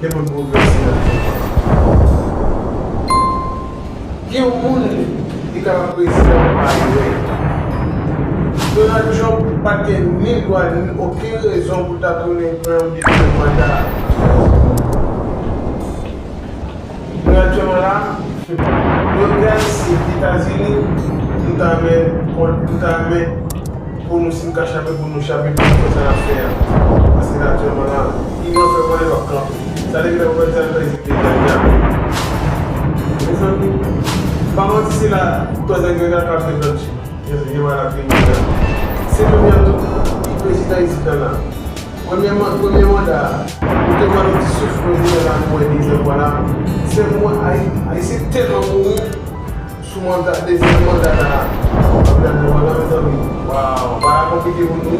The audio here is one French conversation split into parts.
qui vont progresser là. Il y a un monde qui est capable de président Donald Trump n'a pas aucune raison pour tourner pour un mandat. Nous actuellement là, nous regardons les États-Unis, nous t'amènent pour nous cacher, pour nous chaper, pour nous faire l'affaire. Parce que actuellement là, ils n'ont fait pas leur camp. Ça veut dire que le président par contre, c'est là, toi, tu as fait c'est le président ici là. Premier mandat, nous devons nous souffrir là pour dire voilà. C'est moi, c'est tellement bon sous mandat, deuxième mandat là. Waouh, on va compliquer pour nous.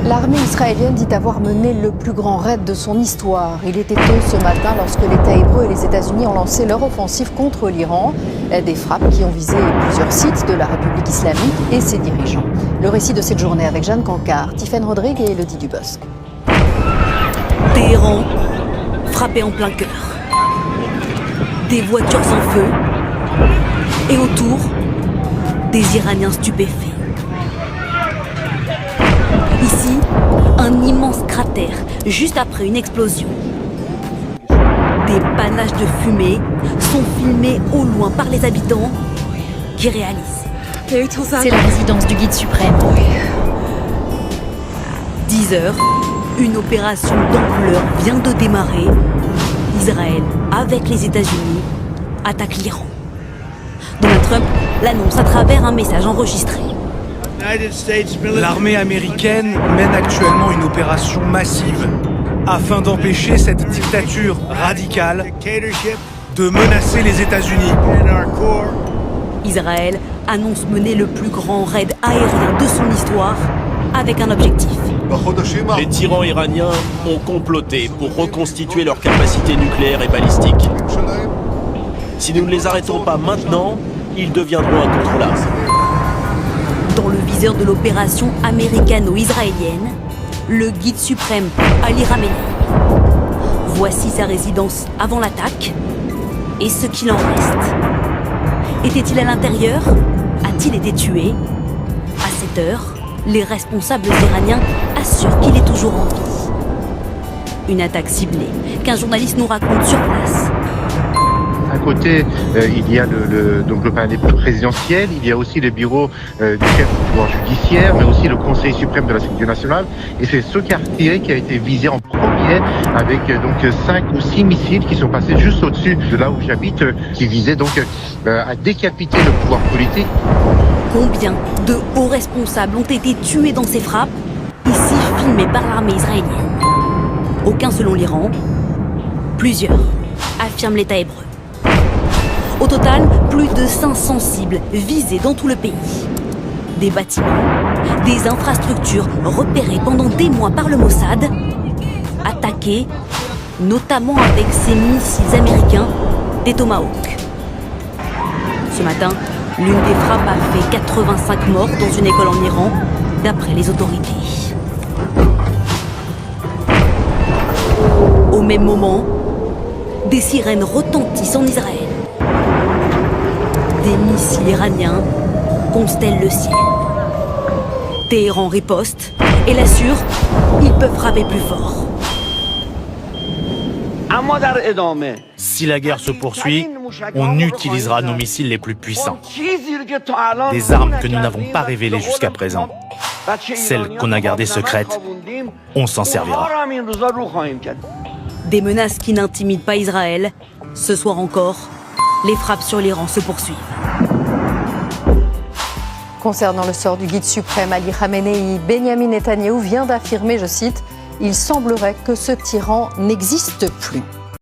L'armée israélienne dit avoir mené le plus grand raid de son histoire. Il était tôt ce matin lorsque l'État hébreu et les États-Unis ont lancé leur offensive contre l'Iran. Des frappes qui ont visé plusieurs sites de la République islamique et ses dirigeants. Le récit de cette journée avec Jeanne Cancard, Tiffaine Rodrigue et Elodie Dubosc. Téhéran, frappé en plein cœur. Des voitures en feu et autour, des Iraniens stupéfaits. Ici, un immense cratère, juste après une explosion. Des panaches de fumée sont filmés au loin par les habitants qui réalisent. C'est la résidence du guide suprême. 10 heures, une opération d'ampleur vient de démarrer. Israël, avec les États-Unis, attaque l'Iran. Donald Trump l'annonce à travers un message enregistré. L'armée américaine mène actuellement une opération massive afin d'empêcher cette dictature radicale de menacer les États-Unis. Israël annonce mener le plus grand raid aérien de son histoire avec un objectif. Les tyrans iraniens ont comploté pour reconstituer leurs capacités nucléaires et balistiques. Si nous ne les arrêtons pas maintenant, ils deviendront incontrôlables. Dans le viseur de l'opération américano-israélienne, le guide suprême Ali Khamenei. Voici sa résidence avant l'attaque et ce qu'il en reste. Était-il à l'intérieur? A-t-il été tué? À cette heure, les responsables iraniens assurent qu'il est toujours en vie. Une attaque ciblée qu'un journaliste nous raconte sur place. À côté, il y a le palais présidentiel, il y a aussi le bureau du chef du pouvoir judiciaire, mais aussi le Conseil suprême de la sécurité nationale. Et c'est ce quartier qui a été visé en premier avec 5 ou 6 missiles qui sont passés juste au-dessus de là où j'habite, qui visaient donc à décapiter le pouvoir politique. Combien de hauts responsables ont été tués dans ces frappes, ici filmées par l'armée israélienne? Aucun selon l'Iran, plusieurs, affirme l'État hébreu. Au total, plus de 500 cibles visées dans tout le pays. Des bâtiments, des infrastructures repérées pendant des mois par le Mossad, attaquées notamment avec ces missiles américains, des Tomahawk. Ce matin, l'une des frappes a fait 85 morts dans une école en Iran, d'après les autorités. Au même moment, des sirènes retentissent en Israël. Des missiles iraniens constellent le ciel. Téhéran riposte et l'assure, ils peuvent frapper plus fort. Si la guerre se poursuit, on utilisera nos missiles les plus puissants. Des armes que nous n'avons pas révélées jusqu'à présent. Celles qu'on a gardées secrètes, on s'en servira. Des menaces qui n'intimident pas Israël. Ce soir encore, les frappes sur l'Iran se poursuivent. Concernant le sort du guide suprême Ali Khamenei, Benyamin Netanyahou vient d'affirmer, je cite, « Il semblerait que ce tyran n'existe plus ».